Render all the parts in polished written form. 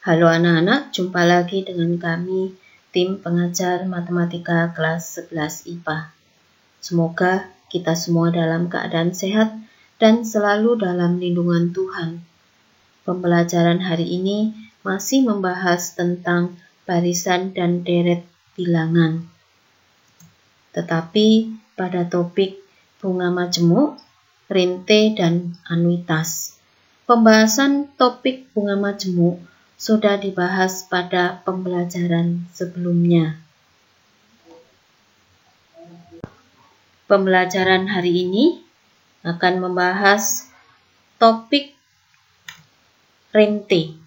Halo anak-anak, jumpa lagi dengan kami, tim pengajar matematika kelas 11 IPA. Semoga kita semua dalam keadaan sehat dan selalu dalam lindungan Tuhan. Pembelajaran hari ini masih membahas tentang barisan dan deret bilangan. Tetapi pada topik bunga majemuk, rente, dan anuitas. Pembahasan topik bunga majemuk sudah dibahas pada pembelajaran sebelumnya. Pembelajaran hari ini akan membahas topik rente.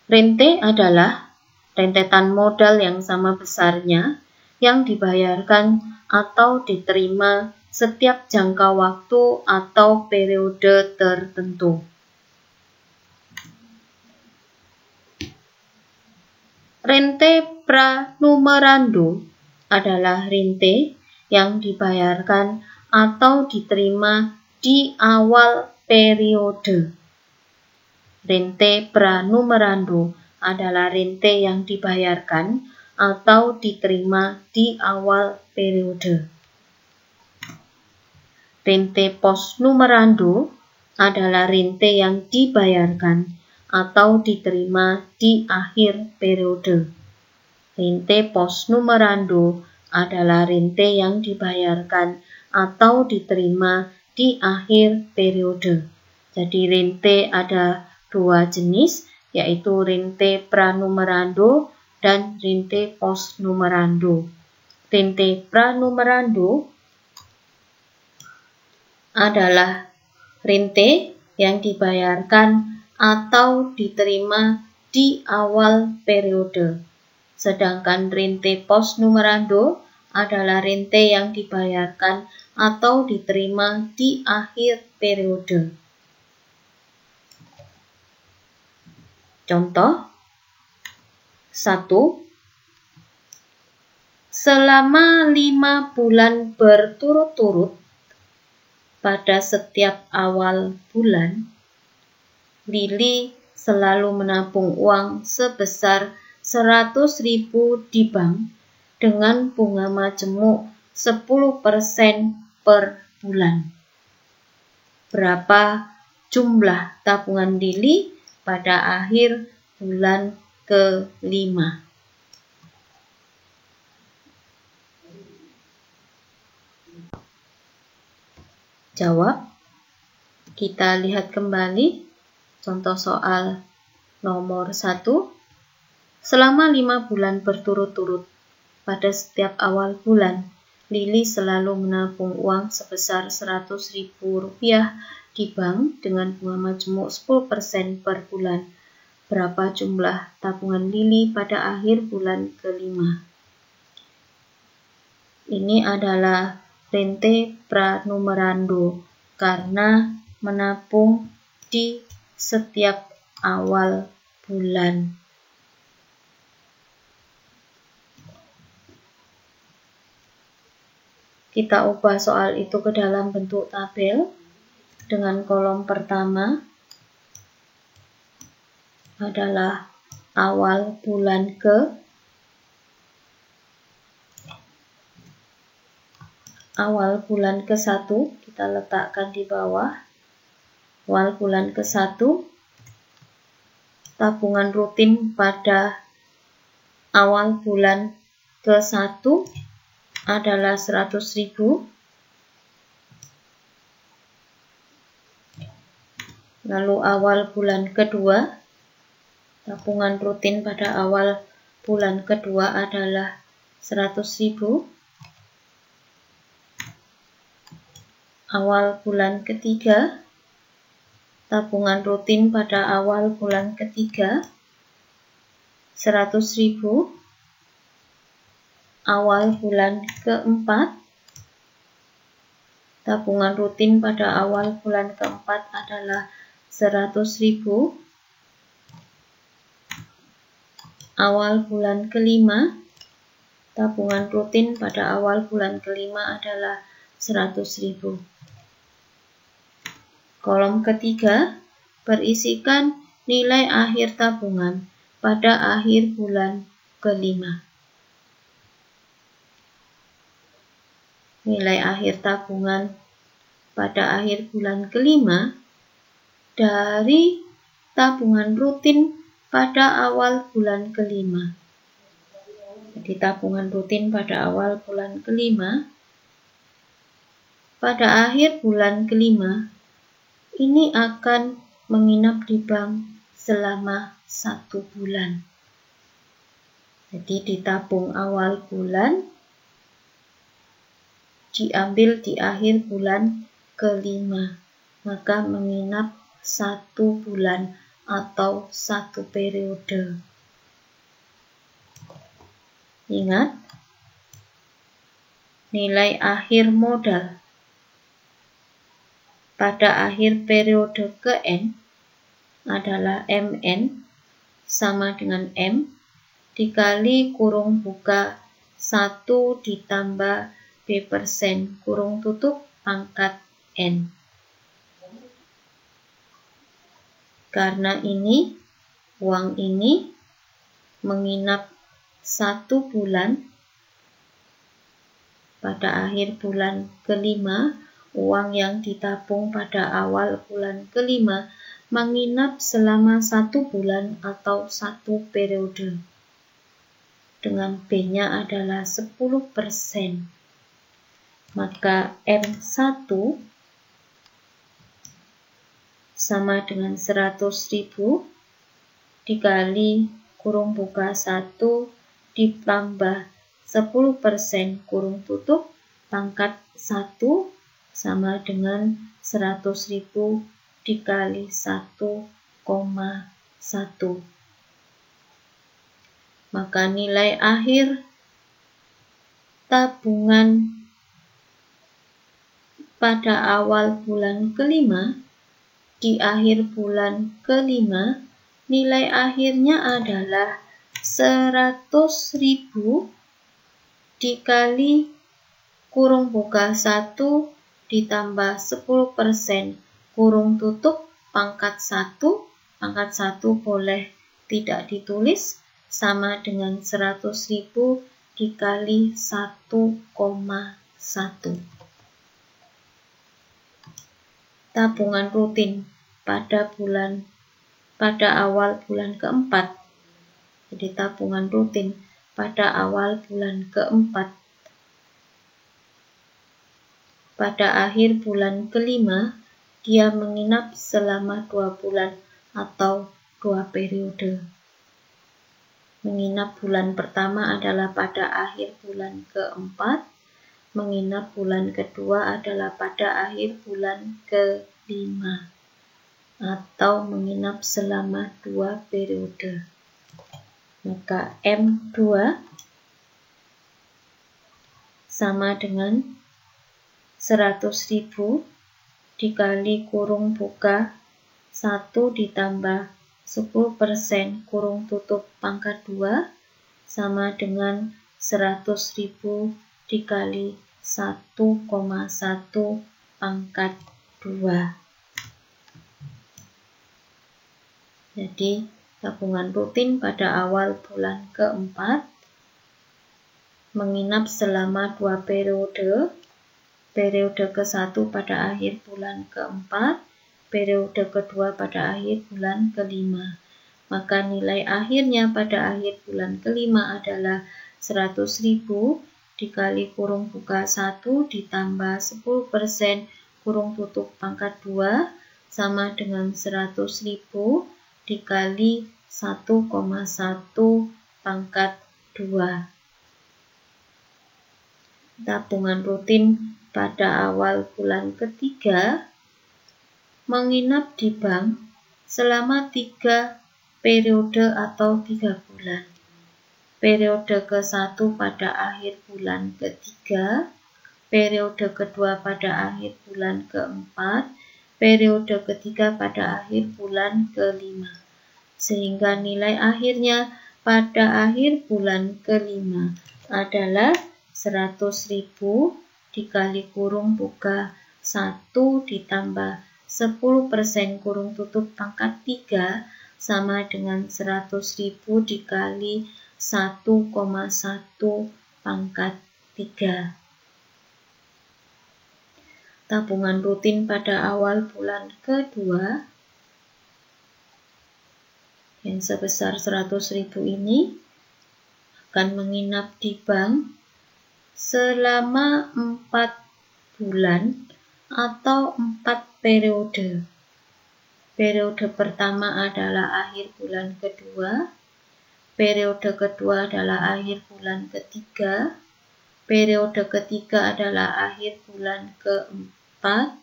Rente adalah rentetan modal yang sama besarnya yang dibayarkan atau diterima setiap jangka waktu atau periode tertentu. Rente pranumerando adalah rente yang dibayarkan atau diterima di awal periode. Rente pranumerando adalah rente yang dibayarkan atau diterima di awal periode. Rente postnumerando adalah rente yang dibayarkan atau diterima di akhir periode. Rente postnumerando adalah rente yang dibayarkan atau diterima di akhir periode. Jadi rente ada dua jenis, yaitu rente pranumerando dan rente postnumerando. Rente pranumerando adalah rente yang dibayarkan atau diterima di awal periode. Sedangkan rente postnumerando adalah rente yang dibayarkan atau diterima di akhir periode. Contoh 1. Selama 5 bulan berturut-turut pada setiap awal bulan, Lili selalu menabung uang sebesar 100.000 di bank dengan bunga majemuk 10% per bulan. Berapa jumlah tabungan Lili pada akhir bulan ke-5? Jawab. Kita lihat kembali contoh soal nomor 1. Selama 5 bulan berturut-turut pada setiap awal bulan, Lili selalu menabung uang sebesar 100.000 rupiah di bank dengan bunga majemuk 10% per bulan. Berapa jumlah tabungan Lili pada akhir bulan ke-5? Ini adalah rente pranumerando karena menabung di setiap awal bulan. Kita ubah soal itu ke dalam bentuk tabel dengan kolom pertama adalah awal bulan ke-1, kita letakkan di bawah. Awal bulan ke-1, tabungan rutin pada awal bulan ke-1 adalah 100.000. Lalu awal bulan kedua, tabungan rutin pada awal bulan kedua adalah 100.000. Awal bulan ketiga, tabungan rutin pada awal bulan ketiga 100.000. Awal bulan keempat, tabungan rutin pada awal bulan keempat adalah 100.000. Awal bulan kelima, tabungan rutin pada awal bulan kelima adalah 100.000. Kolom ketiga berisikan nilai akhir tabungan pada akhir bulan kelima. Nilai akhir tabungan pada akhir bulan kelima dari tabungan rutin pada awal bulan kelima. Jadi tabungan rutin pada awal bulan kelima, pada akhir bulan kelima, ini akan menginap di bank selama 1 bulan. Jadi ditabung awal bulan, diambil di akhir bulan kelima, maka menginap 1 bulan atau 1 periode. Ingat, nilai akhir modal pada akhir periode ke N adalah MN sama dengan M dikali kurung buka 1 ditambah B% kurung tutup pangkat N. Karena ini, uang ini menginap 1 bulan, pada akhir bulan kelima, uang yang ditabung pada awal bulan kelima menginap selama 1 bulan atau 1 periode. Dengan B-nya adalah 10%. Maka M1 sama dengan 100.000 dikali kurung buka 1 ditambah 10% kurung tutup pangkat 1 sama dengan 100.000 dikali 1,1. Maka nilai akhir tabungan pada awal bulan kelima, di akhir bulan kelima, nilai akhirnya adalah 100.000 dikali kurung buka 1 ditambah 10% kurung tutup pangkat 1. Pangkat 1 boleh tidak ditulis, sama dengan 100.000 dikali 1,1. Tabungan rutin pada awal bulan keempat. Jadi tabungan rutin pada awal bulan keempat. Pada akhir bulan kelima, dia menginap selama 2 bulan atau 2 periode. Menginap bulan pertama adalah pada akhir bulan keempat, menginap bulan kedua adalah pada akhir bulan kelima, atau menginap selama 2 periode. Maka M2 sama dengan 100.000 dikali kurung buka 1 ditambah 10% kurung tutup pangkat 2 sama dengan 100.000 dikali 1,1 pangkat 2. Jadi tabungan rutin pada awal bulan keempat menginap selama 2 periode. Periode ke-1 pada akhir bulan keempat, periode kedua pada akhir bulan kelima. Maka nilai akhirnya pada akhir bulan kelima adalah 100.000 dikali kurung buka 1 ditambah 10% kurung tutup pangkat 2 sama dengan 100.000 dikali 1,1 pangkat 2. Tabungan rutin pada awal bulan ketiga menginap di bank selama 3 periode atau 3 bulan. Periode ke-1 pada akhir bulan ketiga, periode kedua pada akhir bulan keempat, periode ketiga pada akhir bulan kelima. Sehingga nilai akhirnya pada akhir bulan kelima adalah 100.000 dikali kurung buka 1 ditambah 10% kurung tutup pangkat 3 sama dengan 100.000 dikali 1,1 pangkat 3. Tabungan rutin pada awal bulan kedua yang sebesar 100.000 ini akan menginap di bank selama 4 bulan atau 4 periode. Periode pertama adalah akhir bulan kedua, periode kedua adalah akhir bulan ketiga, periode ketiga adalah akhir bulan keempat,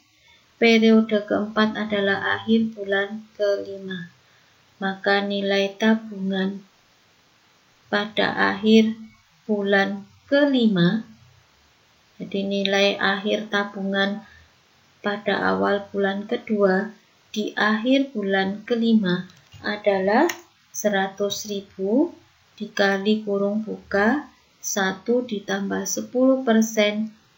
periode keempat adalah akhir bulan kelima. Maka nilai tabungan pada akhir bulan kelima, jadi nilai akhir tabungan pada awal bulan kedua di akhir bulan kelima adalah 100.000 dikali kurung buka 1 ditambah 10%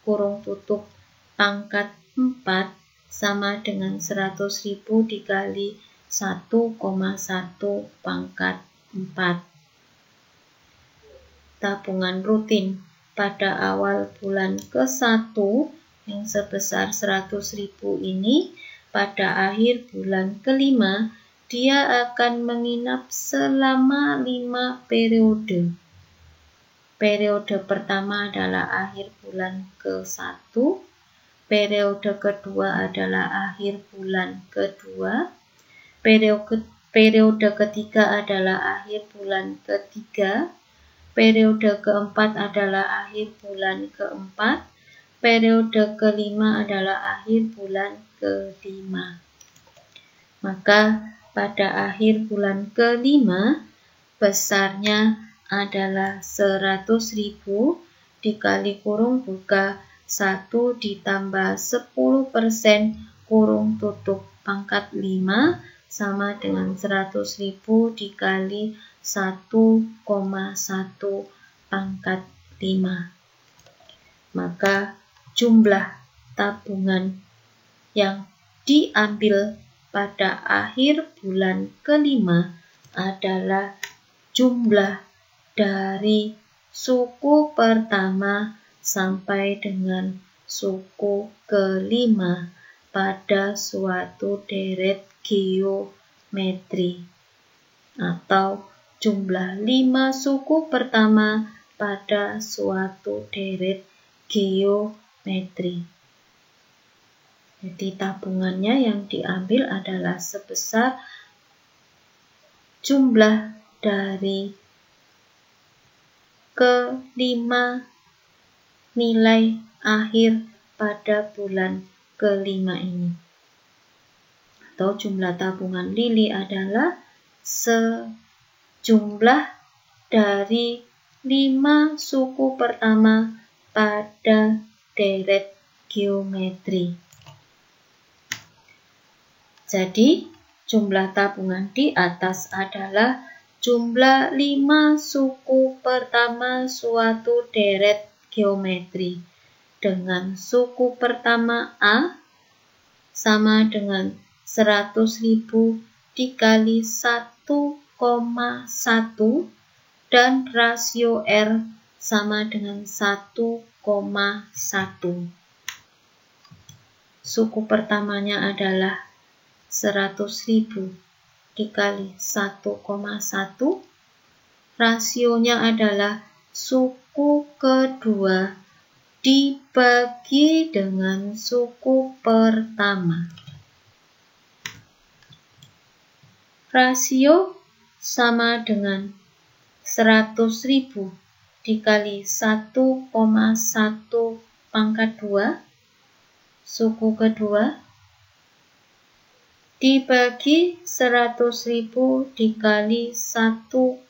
kurung tutup pangkat 4 sama dengan 100.000 dikali 1,1 pangkat 4. Tabungan rutin pada awal bulan ke-1 yang sebesar 100.000 ini pada akhir bulan kelima dia akan menginap selama 5 periode. Periode pertama adalah akhir bulan ke-1, periode kedua adalah akhir bulan kedua, periode ketiga adalah akhir bulan ketiga, periode keempat adalah akhir bulan keempat, periode kelima adalah akhir bulan kelima. Maka pada akhir bulan kelima besarnya adalah 100.000 dikali kurung buka 1 ditambah 10% kurung tutup pangkat 5 sama dengan 100.000 dikali 1,1 pangkat 5. Maka jumlah tabungan yang diambil pada akhir bulan kelima adalah jumlah dari suku pertama sampai dengan suku kelima pada suatu deret geometri, atau jumlah 5 suku pertama pada suatu deret geometri. Jadi tabungannya yang diambil adalah sebesar jumlah dari kelima nilai akhir pada bulan kelima ini. Atau jumlah tabungan Lili adalah sejumlah dari 5 suku pertama pada deret geometri. Jadi, jumlah tabungan di atas adalah jumlah 5 suku pertama suatu deret geometri. Dengan suku pertama A sama dengan 100.000 dikali 1,1 dan rasio R sama dengan 1,1. Suku pertamanya adalah 100.000 dikali 1,1, rasionya adalah suku kedua dibagi dengan suku pertama. Rasio sama dengan 100.000 dikali 1,1 pangkat 2, suku kedua, dibagi 100.000 dikali 1,1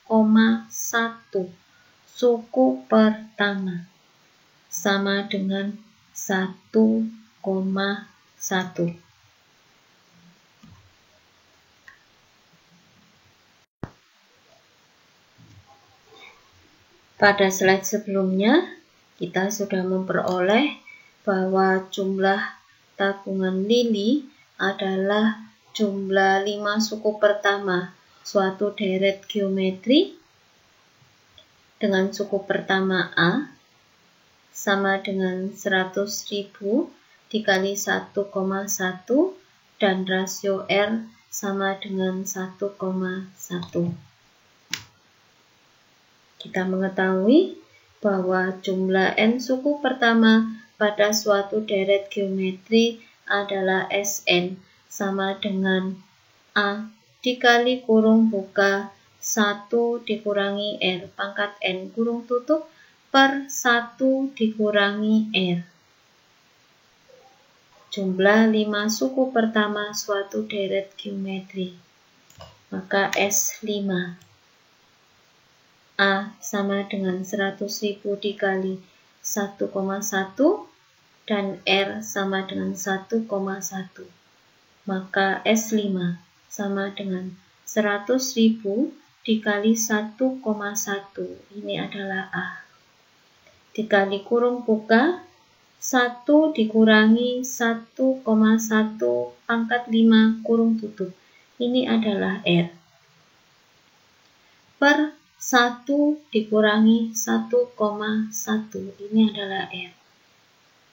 suku pertama sama dengan 1,1. Pada slide sebelumnya kita sudah memperoleh bahwa jumlah tabungan Lili adalah jumlah 5 suku pertama suatu deret geometri dengan suku pertama A sama dengan 100.000 dikali 1,1 dan rasio R sama dengan 1,1. Kita mengetahui bahwa jumlah N suku pertama pada suatu deret geometri adalah Sn sama dengan A dikali kurung buka 1 dikurangi R pangkat N kurung tutup per 1 dikurangi R. Jumlah 5 suku pertama suatu deret geometri. Maka S5 A sama dengan 100.000 dikali 1,1 dan R sama dengan 1,1. Maka S5 sama dengan 100.000 dikali 1,1. Ini adalah A. Dikali kurung buka 1 dikurangi 1,1 pangkat 5 kurung tutup. Ini adalah R. Per 1 dikurangi 1,1. Ini adalah R.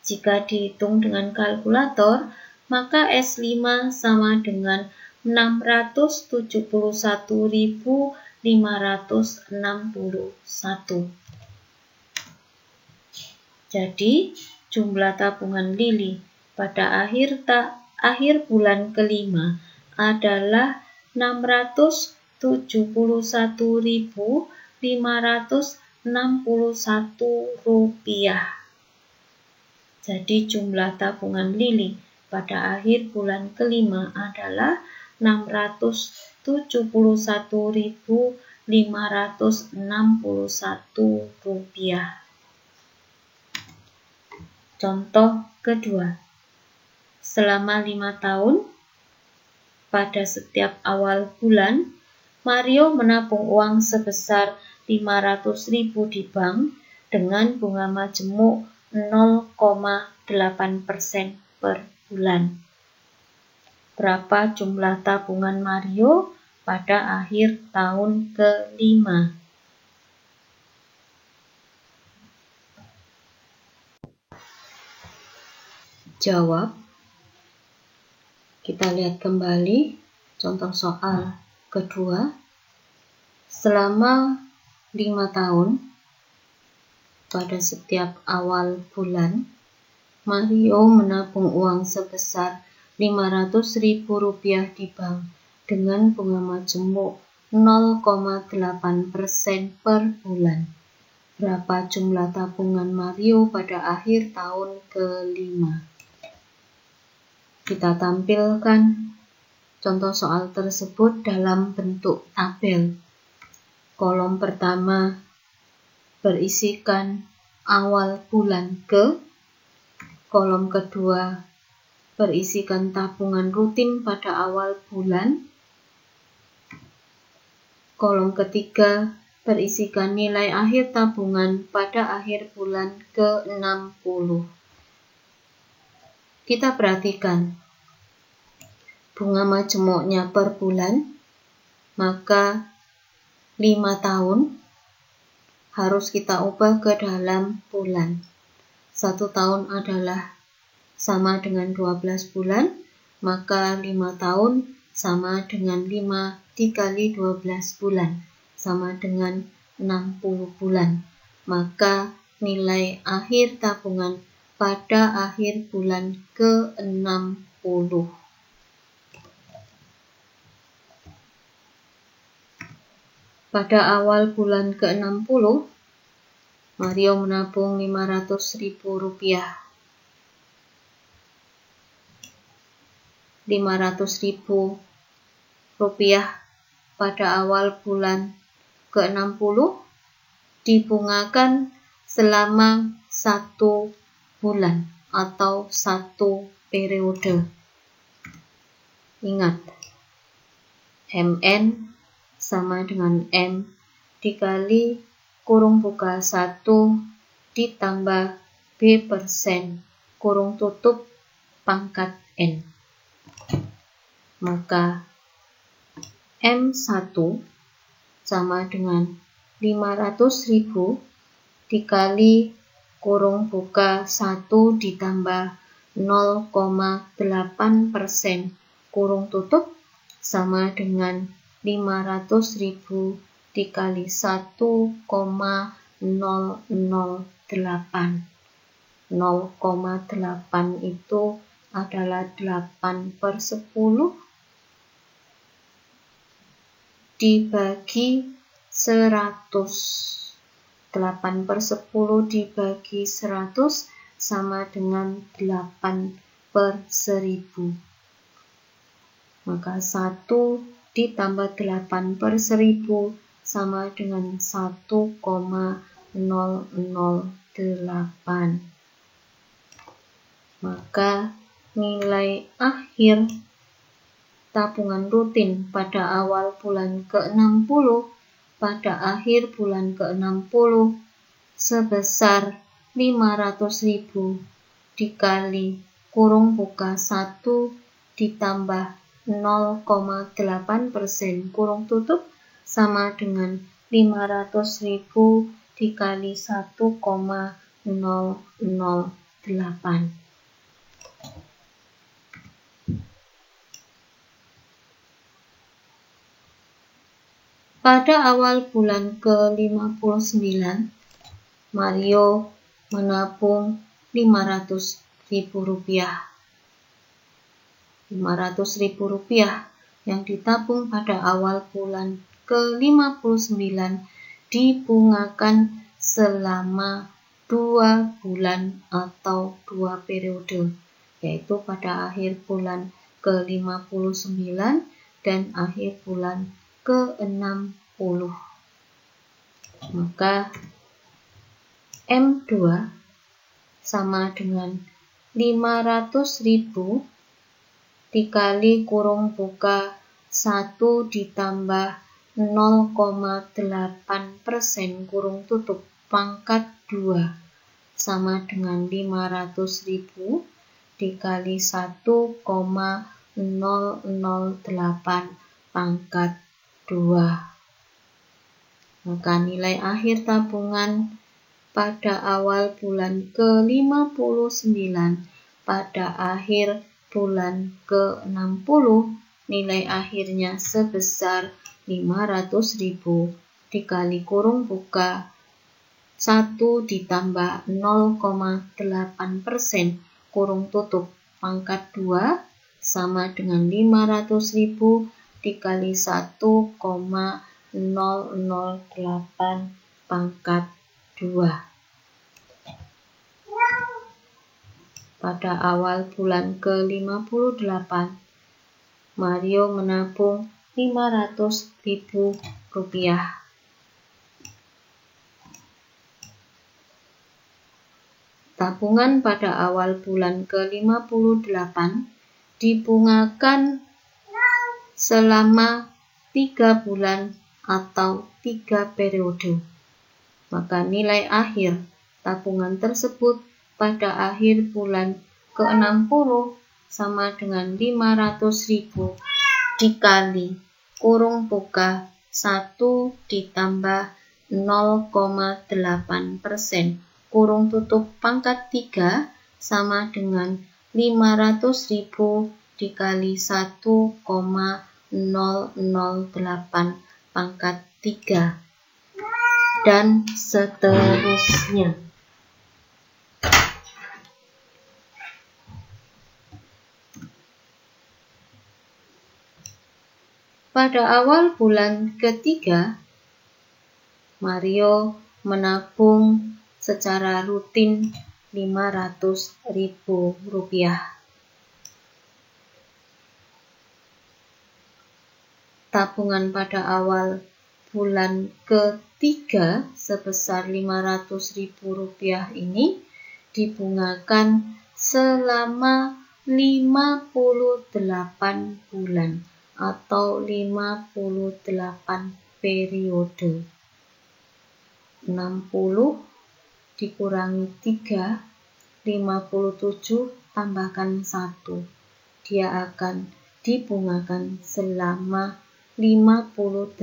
Jika dihitung dengan kalkulator, maka S5 sama dengan 671.561. Jadi, jumlah tabungan Lili pada akhir bulan kelima adalah 671.561 rupiah. Jadi jumlah tabungan Lili pada akhir bulan kelima adalah 671.561 rupiah. Contoh kedua, selama 5 tahun, pada setiap awal bulan, Mario menabung uang sebesar 500.000 di bank dengan bunga majemuk 0,8% per bulan. Berapa jumlah tabungan Mario pada akhir tahun kelima? Jawab. Kita lihat kembali contoh soal kedua. Selama 5 tahun, pada setiap awal bulan, Mario menabung uang sebesar 500.000 rupiah di bank dengan bunga majemuk 0,8% per bulan. Berapa jumlah tabungan Mario pada akhir tahun kelima? Kita tampilkan contoh soal tersebut dalam bentuk tabel. Kolom pertama berisikan awal bulan ke, kolom kedua berisikan tabungan rutin pada awal bulan, kolom ketiga berisikan nilai akhir tabungan pada akhir bulan ke-60. Kita perhatikan bunga majemuknya per bulan, maka 5 tahun harus kita ubah ke dalam bulan. 1 tahun adalah sama dengan 12 bulan, maka 5 tahun sama dengan 5 dikali 12 bulan, sama dengan 60 bulan. Maka nilai akhir tabungan pada akhir bulan ke-60. Pada awal bulan ke-60, Mario menabung 500.000 rupiah. 500.000 rupiah pada awal bulan ke-60 dibungakan selama 1 bulan atau 1 periode. Ingat, MN sama dengan M dikali kurung buka 1 ditambah B% kurung tutup pangkat N. Maka M1 sama dengan 500.000 dikali kurung buka 1 ditambah 0,8% kurung tutup sama dengan 500.000 dikali 1,008. 0,8 itu adalah 8/10 dibagi 100. 8/10 dibagi 100 sama dengan 8/1000. Maka 1 ditambah 8/1000 sama dengan 1,008. Maka nilai akhir tabungan rutin pada awal bulan ke-60 pada akhir bulan ke-60 sebesar 500.000 dikali kurung buka 1 ditambah 0,8% kurung tutup sama dengan 500.000 dikali 1,008. Pada awal bulan ke-59, Mario menabung Rp500.000. Rp500.000 yang ditabung pada awal bulan ke-59 dibungakan selama 2 bulan atau 2 periode, yaitu pada akhir bulan ke-59 dan akhir bulan ke-60. Maka M2 sama dengan 500.000 dikali kurung buka 1 ditambah 0,8% kurung tutup pangkat 2 sama dengan 500.000 dikali 1,008 pangkat 2. Maka nilai akhir tabungan pada awal bulan ke-59 pada akhir bulan ke-60 nilai akhirnya sebesar 500.000 dikali kurung buka 1 ditambah 0,8% kurung tutup pangkat 2 sama dengan 500.000 dikali 1,008 pangkat 2. Pada awal bulan ke-58, Mario menabung Rp500.000. Tabungan pada awal bulan ke-58 dibungakan selama 3 bulan atau 3 periode. Maka nilai akhir tabungan tersebut pada akhir bulan ke-60 sama dengan 500.000 dikali kurung buka 1 ditambah 0,8% kurung tutup pangkat 3 sama dengan 500.000 dikali 1,008 pangkat 3 dan seterusnya. Pada awal bulan ketiga, Mario menabung secara rutin Rp500.000. Tabungan pada awal bulan ketiga sebesar Rp500.000 ini dibungakan selama 58 bulan atau 58 periode. 60 dikurangi 3, 57 tambahkan 1. dia akan dibungakan selama 58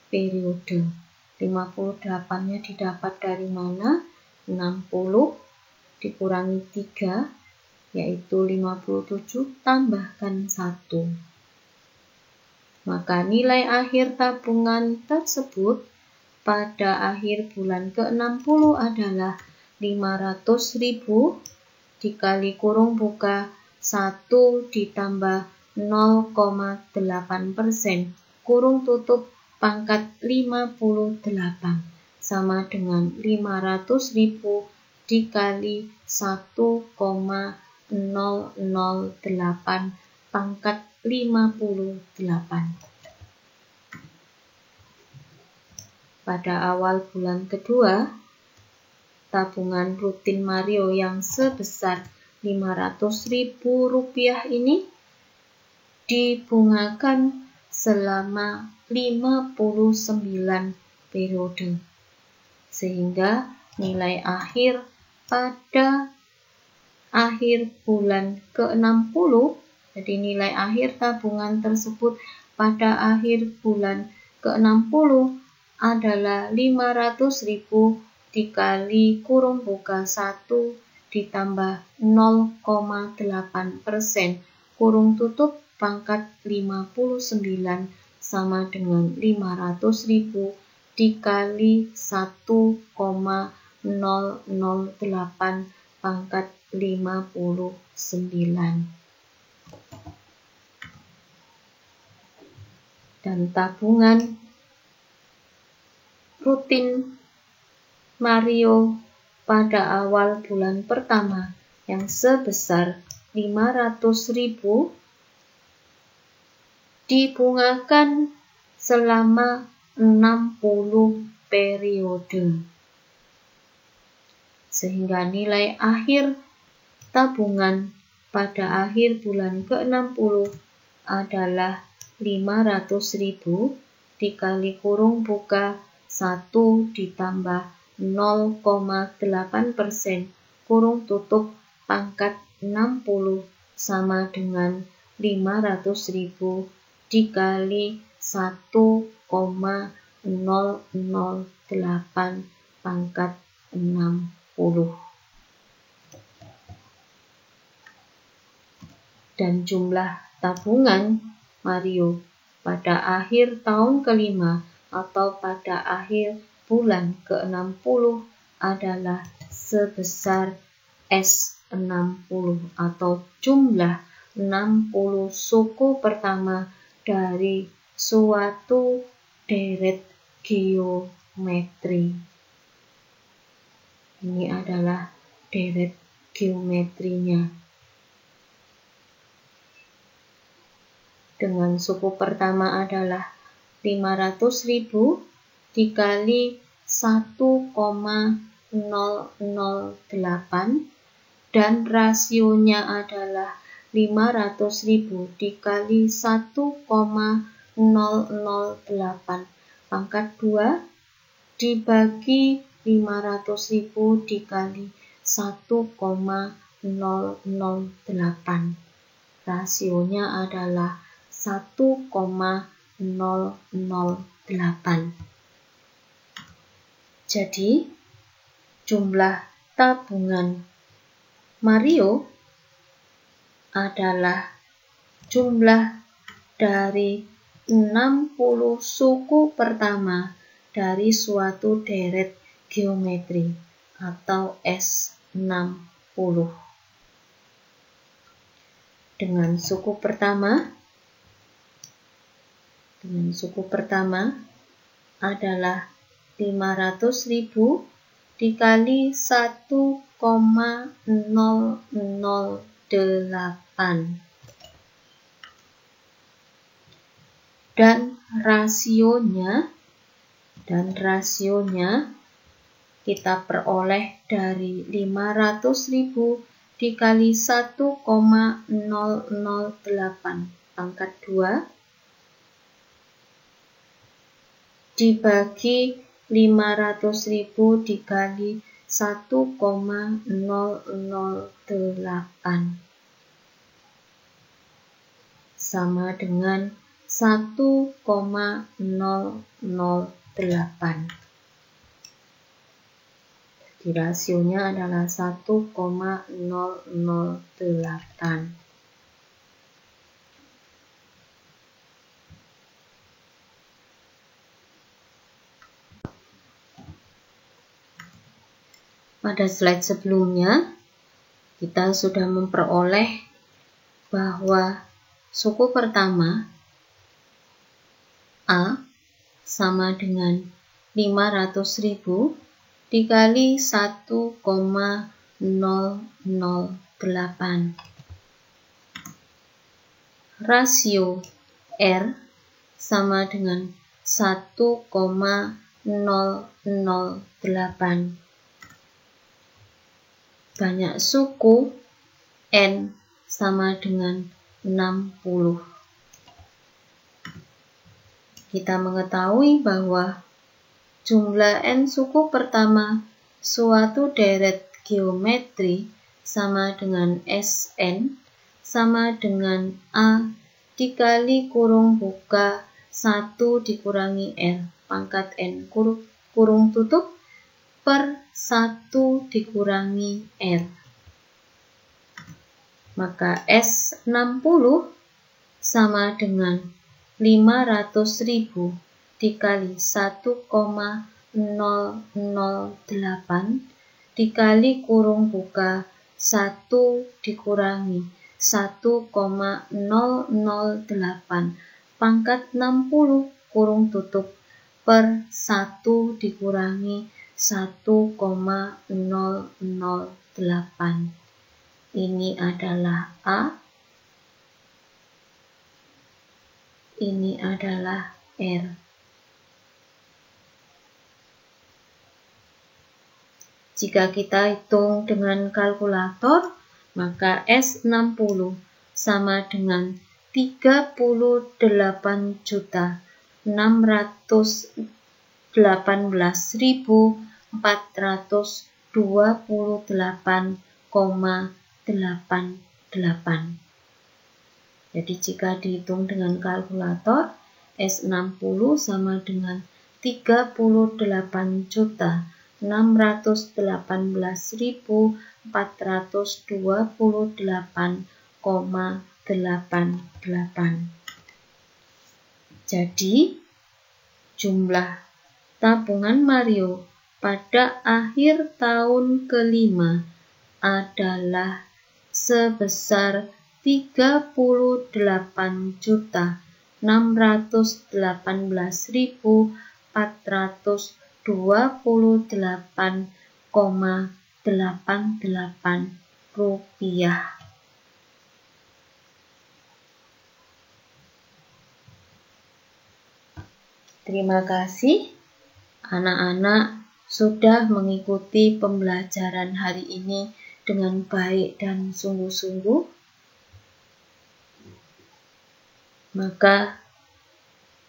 periode. 58-nya didapat dari mana? 60 dikurangi 3, yaitu 57, tambahkan 1. Maka nilai akhir tabungan tersebut pada akhir bulan ke-60 adalah 500.000 dikali kurung buka 1 ditambah 0,8% kurung tutup pangkat 58 sama dengan 500.000 dikali 1,008 pangkat 58. Pada awal bulan kedua, tabungan rutin Mario yang sebesar Rp500.000 ini dibungakan selama 59 periode. Sehingga nilai akhir pada akhir bulan ke-60, jadi nilai akhir tabungan tersebut pada akhir bulan ke-60 adalah 500.000 dikali kurung buka 1 ditambah 0,8% kurung tutup pangkat 59 sama dengan 500.000 dikali 1,008 pangkat 59. Dan tabungan rutin Mario pada awal bulan pertama yang sebesar 500.000 dibungakan selama 60 periode. Sehingga nilai akhir tabungan pada akhir bulan ke-60 adalah 500.000 dikali kurung buka 1 ditambah 0,8% kurung tutup pangkat 60 sama dengan 500.000 dikali 1,008 pangkat 60. Dan jumlah tabungan Mario pada akhir tahun kelima atau pada akhir bulan ke-60 adalah sebesar S60 atau jumlah 60 suku pertama dari suatu deret geometri. Ini adalah deret geometrinya. Dengan suku pertama adalah 500.000 dikali 1,008 dan rasionya adalah 500.000 dikali 1,008 pangkat 2 dibagi 500.000 dikali 1,008. Rasionya adalah 1,008. Jadi, jumlah tabungan Mario adalah jumlah dari 60 suku pertama dari suatu deret geometri atau S60. Dengan suku pertama adalah 500.000 dikali 1,008 dan rasionya kita peroleh dari 500.000 dikali 1,008 pangkat 2 dibagi 500.000 dikali 1,008. sama dengan 1,008. Jadi rasionya adalah 1,008. Pada slide sebelumnya, kita sudah memperoleh bahwa suku pertama A sama dengan 500.000 dikali 1,008. Rasio R sama dengan 1,008. Banyak suku N sama dengan 60. Kita mengetahui bahwa jumlah N suku pertama suatu deret geometri sama dengan Sn sama dengan A dikali kurung buka 1 dikurangi R pangkat N kurung tutup per 1 dikurangi R. Maka S60 sama dengan 500.000 dikali 1,008 dikali kurung buka 1 dikurangi 1,008 pangkat 60 kurung tutup per 1 dikurangi 1,008. Ini adalah A, ini adalah R. Jika kita hitung dengan kalkulator, maka S60 sama dengan 38.428,88. Jadi jika dihitung dengan kalkulator, S60 sama dengan 38.618.428,88. Jadi jumlah tabungan Mario pada akhir tahun kelima adalah sebesar 38.628,88 rupiah. Terima kasih anak-anak sudah mengikuti pembelajaran hari ini dengan baik dan sungguh-sungguh. Maka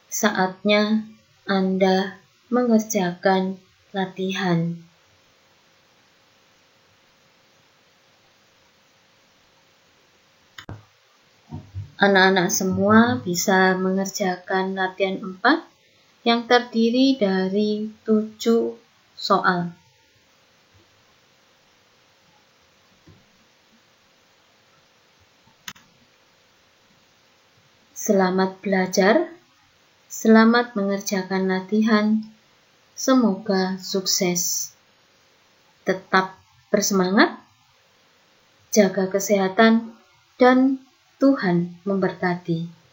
saatnya Anda mengerjakan latihan. Anak-anak semua bisa mengerjakan latihan 4 yang terdiri dari 7 soal. Selamat belajar, selamat mengerjakan latihan, semoga sukses. Tetap bersemangat, jaga kesehatan, dan Tuhan memberkati.